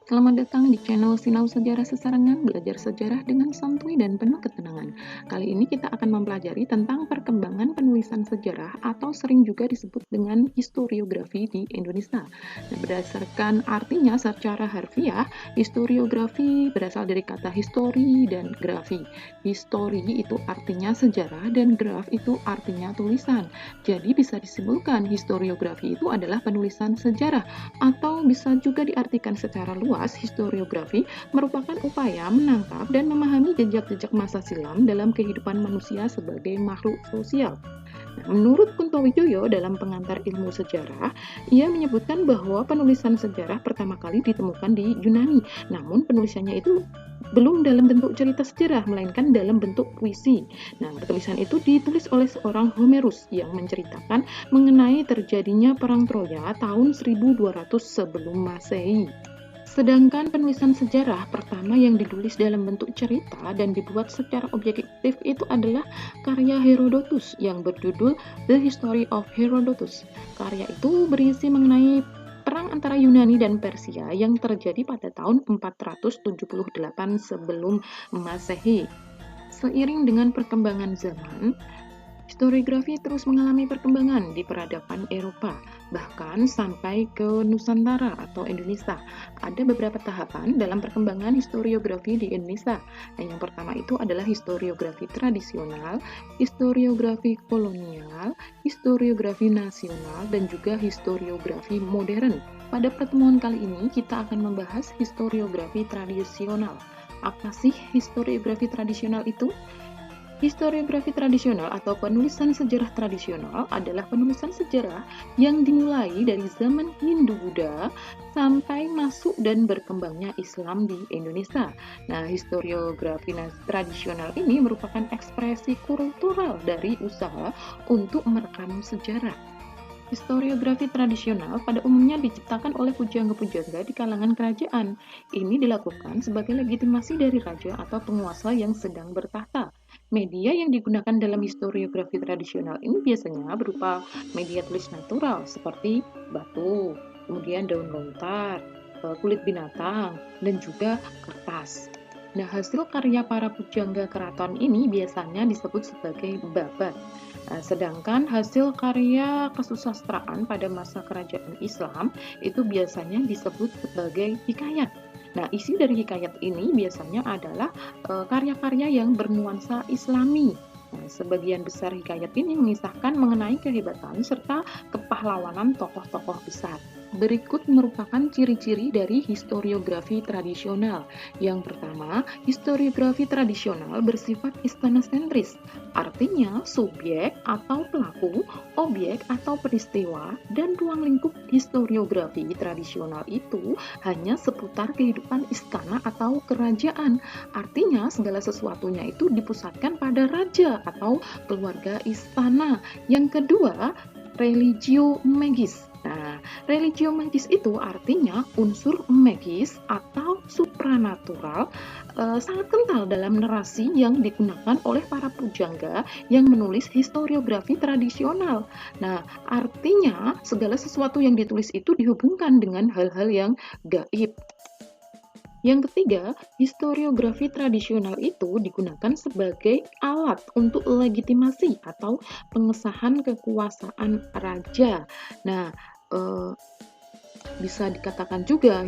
Selamat datang di channel Sinau Sejarah Sesarengan, belajar sejarah dengan santuy dan penuh ketenangan. Kali ini kita akan mempelajari tentang perkembangan penulisan sejarah atau sering juga disebut dengan historiografi di Indonesia. Nah, berdasarkan artinya secara harfiah, historiografi berasal dari kata histori dan grafi. Histori itu artinya sejarah dan graf itu artinya tulisan. Jadi bisa disimpulkan historiografi itu adalah penulisan sejarah, atau bisa juga diartikan secara luas, historiografi merupakan upaya menangkap dan memahami jejak-jejak masa silam dalam kehidupan manusia sebagai makhluk sosial. Nah, menurut Kuntowijoyo dalam pengantar ilmu sejarah, ia menyebutkan bahwa penulisan sejarah pertama kali ditemukan di Yunani, namun penulisannya itu belum dalam bentuk cerita sejarah, melainkan dalam bentuk puisi. Nah, tulisan itu ditulis oleh seorang Homerus yang menceritakan mengenai terjadinya Perang Troya tahun 1200 sebelum Masehi. Sedangkan penulisan sejarah pertama yang ditulis dalam bentuk cerita dan dibuat secara objektif itu adalah karya Herodotus yang berjudul The History of Herodotus. Karya itu berisi mengenai perang antara Yunani dan Persia yang terjadi pada tahun 478 sebelum Masehi. Seiring dengan perkembangan zaman, historiografi terus mengalami perkembangan di peradaban Eropa, bahkan sampai ke Nusantara atau Indonesia. Ada beberapa tahapan dalam perkembangan historiografi di Indonesia. Nah, yang pertama itu adalah historiografi tradisional, historiografi kolonial, historiografi nasional, dan juga historiografi modern. Pada pertemuan kali ini kita akan membahas historiografi tradisional. Apa sih historiografi tradisional itu? Historiografi tradisional atau penulisan sejarah tradisional adalah penulisan sejarah yang dimulai dari zaman Hindu-Buddha sampai masuk dan berkembangnya Islam di Indonesia. Nah, historiografi tradisional ini merupakan ekspresi kultural dari usaha untuk merekam sejarah. Historiografi tradisional pada umumnya diciptakan oleh pujangga-pujangga di kalangan kerajaan. Ini dilakukan sebagai legitimasi dari raja atau penguasa yang sedang bertahta. Media yang digunakan dalam historiografi tradisional ini biasanya berupa media tulis natural seperti batu, kemudian daun lontar, kulit binatang, dan juga kertas. Nah, hasil karya para pujangga keraton ini biasanya disebut sebagai babat. Sedangkan hasil karya kesusastraan pada masa kerajaan Islam itu biasanya disebut sebagai hikayat. Nah, isi dari hikayat ini biasanya adalah karya-karya yang bernuansa Islami. Nah, sebagian besar hikayat ini mengisahkan mengenai kehebatan serta kepahlawanan tokoh-tokoh besar. Berikut merupakan ciri-ciri dari historiografi tradisional. Yang pertama, historiografi tradisional bersifat istana-sentris. Artinya, subjek atau pelaku, objek atau peristiwa, dan ruang lingkup historiografi tradisional itu hanya seputar kehidupan istana atau kerajaan. Artinya, segala sesuatunya itu dipusatkan pada raja atau keluarga istana. Yang kedua, religio magis. Nah, religio magis itu artinya unsur magis atau supranatural sangat kental dalam narasi yang digunakan oleh para pujangga yang menulis historiografi tradisional. Nah, artinya segala sesuatu yang ditulis itu dihubungkan dengan hal-hal yang gaib. Yang ketiga, historiografi tradisional itu digunakan sebagai alat untuk legitimasi atau pengesahan kekuasaan raja. Nah, bisa dikatakan juga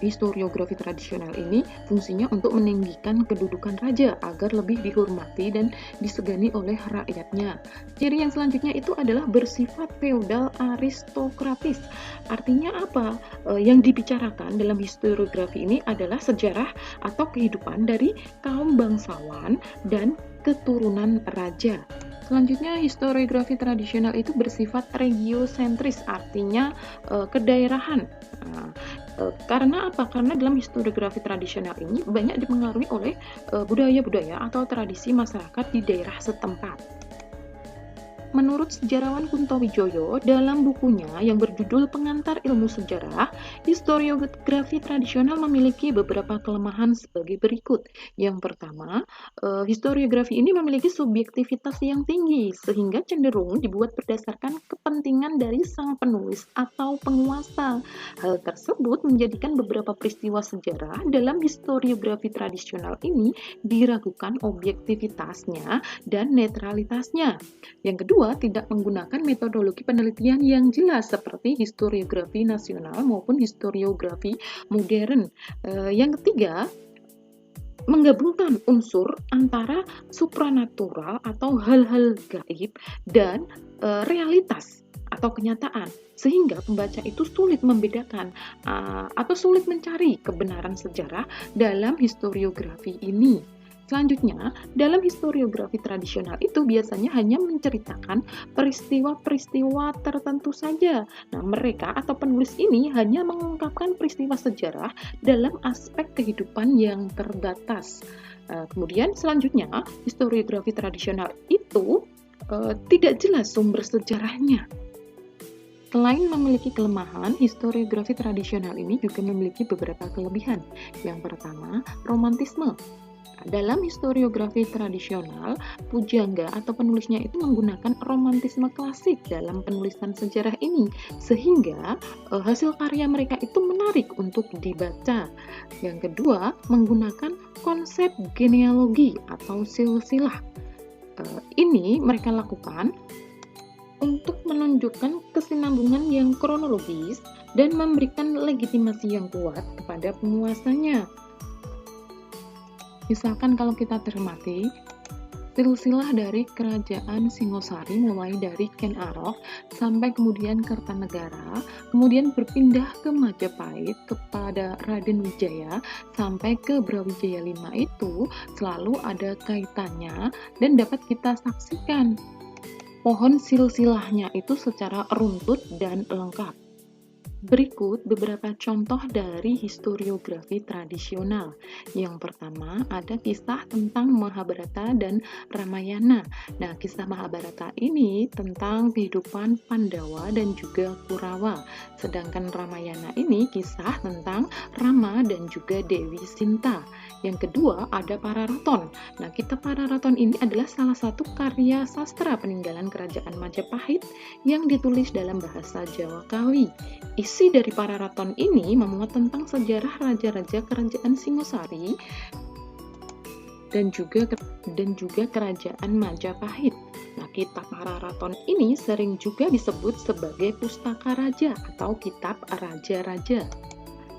historiografi tradisional ini fungsinya untuk meninggikan kedudukan raja agar lebih dihormati dan disegani oleh rakyatnya. Ciri yang selanjutnya itu adalah bersifat feodal aristokratis. Artinya apa? Yang dibicarakan dalam historiografi ini adalah sejarah atau kehidupan dari kaum bangsawan dan keturunan raja. Selanjutnya, historiografi tradisional itu bersifat regiosentris, artinya kedaerahan. Nah, karena apa? Karena dalam historiografi tradisional ini banyak dipengaruhi oleh budaya-budaya atau tradisi masyarakat di daerah setempat. Menurut sejarawan Kuntowijoyo dalam bukunya yang berjudul Pengantar Ilmu Sejarah, historiografi tradisional memiliki beberapa kelemahan sebagai berikut. Yang pertama, historiografi ini memiliki subjektivitas yang tinggi sehingga cenderung dibuat berdasarkan kepentingan dari sang penulis atau penguasa. Hal tersebut menjadikan beberapa peristiwa sejarah dalam historiografi tradisional ini diragukan objektivitasnya dan netralitasnya. Yang kedua, tidak menggunakan metodologi penelitian yang jelas seperti historiografi nasional maupun historiografi modern. Yang ketiga, menggabungkan unsur antara supranatural atau hal-hal gaib dan realitas atau kenyataan, sehingga pembaca itu sulit membedakan atau sulit mencari kebenaran sejarah dalam historiografi ini. Selanjutnya, dalam historiografi tradisional itu biasanya hanya menceritakan peristiwa-peristiwa tertentu saja. Nah, mereka atau penulis ini hanya mengungkapkan peristiwa sejarah dalam aspek kehidupan yang terbatas. Kemudian selanjutnya, historiografi tradisional itu tidak jelas sumber sejarahnya. Selain memiliki kelemahan, historiografi tradisional ini juga memiliki beberapa kelebihan. Yang pertama, romantisme. Dalam historiografi tradisional, pujangga atau penulisnya itu menggunakan romantisme klasik dalam penulisan sejarah ini, sehingga hasil karya mereka itu menarik untuk dibaca. Yang kedua, menggunakan konsep genealogi atau silsilah. Ini mereka lakukan untuk menunjukkan kesinambungan yang kronologis dan memberikan legitimasi yang kuat kepada penguasanya. Misalkan kalau kita cermati, silsilah dari kerajaan Singosari mulai dari Ken Arok sampai kemudian Kertanegara, kemudian berpindah ke Majapahit kepada Raden Wijaya sampai ke Brawijaya V itu selalu ada kaitannya dan dapat kita saksikan pohon silsilahnya itu secara runtut dan lengkap. Berikut beberapa contoh dari historiografi tradisional. Yang pertama, ada kisah tentang Mahabharata dan Ramayana. Nah, kisah Mahabharata ini tentang kehidupan Pandawa dan juga Kurawa. Sedangkan Ramayana ini kisah tentang Rama dan juga Dewi Sinta. Yang kedua, ada Pararaton. Nah, kitab Pararaton ini adalah salah satu karya sastra peninggalan Kerajaan Majapahit yang ditulis dalam bahasa Jawa Kawi. Isi dari Pararaton ini memuat tentang sejarah raja-raja kerajaan Singosari dan juga kerajaan Majapahit. Nah, kitab Pararaton ini sering juga disebut sebagai pustaka raja atau kitab raja-raja.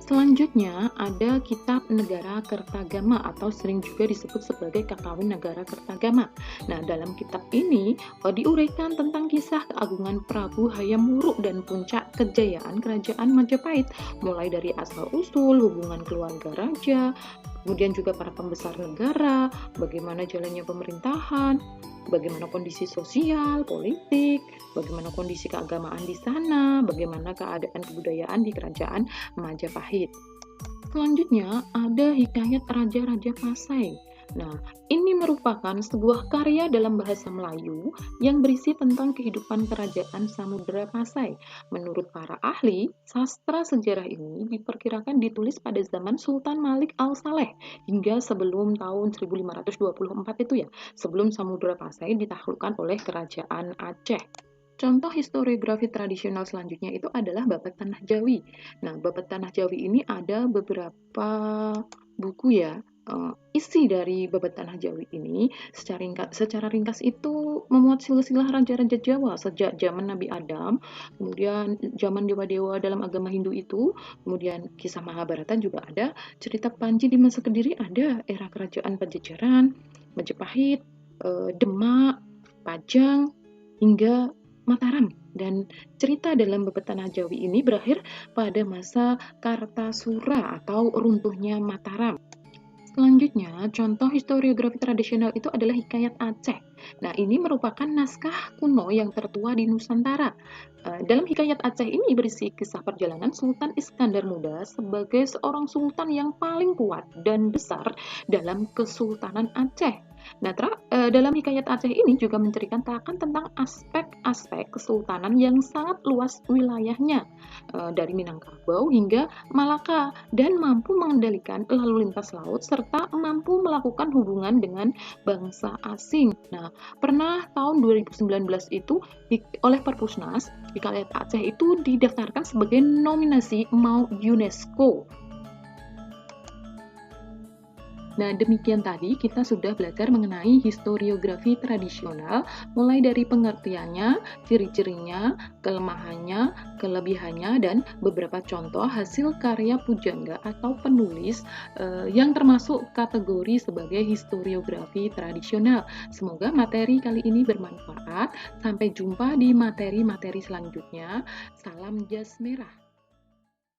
Selanjutnya ada kitab Negara Kertagama atau sering juga disebut sebagai Kakawin Negara Kertagama. Nah, dalam kitab ini diuraikan tentang kisah keagungan Prabu Hayam Wuruk dan puncak kejayaan Kerajaan Majapahit, mulai dari asal-usul, hubungan keluarga raja, kemudian juga para pembesar negara, bagaimana jalannya pemerintahan, bagaimana kondisi sosial, politik, bagaimana kondisi keagamaan di sana, bagaimana keadaan kebudayaan di Kerajaan Majapahit. Selanjutnya ada Hikayat Raja-Raja Pasai. Nah, ini merupakan sebuah karya dalam bahasa Melayu yang berisi tentang kehidupan Kerajaan Samudra Pasai. Menurut para ahli, sastra sejarah ini diperkirakan ditulis pada zaman Sultan Malik Al-Saleh hingga sebelum tahun 1524 itu ya, sebelum Samudra Pasai ditaklukkan oleh Kerajaan Aceh. Contoh historiografi tradisional selanjutnya itu adalah Babat Tanah Jawi. Nah, Babat Tanah Jawi ini ada beberapa buku ya. Isi dari Babat Tanah Jawi ini secara ringkas itu memuat silsilah raja-raja Jawa sejak zaman Nabi Adam, kemudian zaman dewa-dewa dalam agama Hindu itu, kemudian kisah Mahabharata juga ada, cerita Panji di masa Kediri ada, era kerajaan Pajajaran, Majapahit, Demak, Pajang, hingga Mataram. Dan cerita dalam Babat Tanah Jawi ini berakhir pada masa Kartasura atau runtuhnya Mataram. Selanjutnya, contoh historiografi tradisional itu adalah Hikayat Aceh. Nah, ini merupakan naskah kuno yang tertua di Nusantara. Dalam Hikayat Aceh ini berisi kisah perjalanan Sultan Iskandar Muda sebagai seorang sultan yang paling kuat dan besar dalam Kesultanan Aceh. Dalam hikayat Aceh ini juga menceritakan tentang aspek-aspek kesultanan yang sangat luas wilayahnya, dari Minangkabau hingga Malaka, dan mampu mengendalikan lalu lintas laut serta mampu melakukan hubungan dengan bangsa asing. Nah, pernah tahun 2019 itu oleh Perpusnas, hikayat Aceh itu didaftarkan sebagai nominasi mau UNESCO. Nah, demikian tadi kita sudah belajar mengenai historiografi tradisional, mulai dari pengertiannya, ciri-cirinya, kelemahannya, kelebihannya, dan beberapa contoh hasil karya pujangga atau penulis yang termasuk kategori sebagai historiografi tradisional. Semoga materi kali ini bermanfaat. Sampai jumpa di materi-materi selanjutnya. Salam jas merah.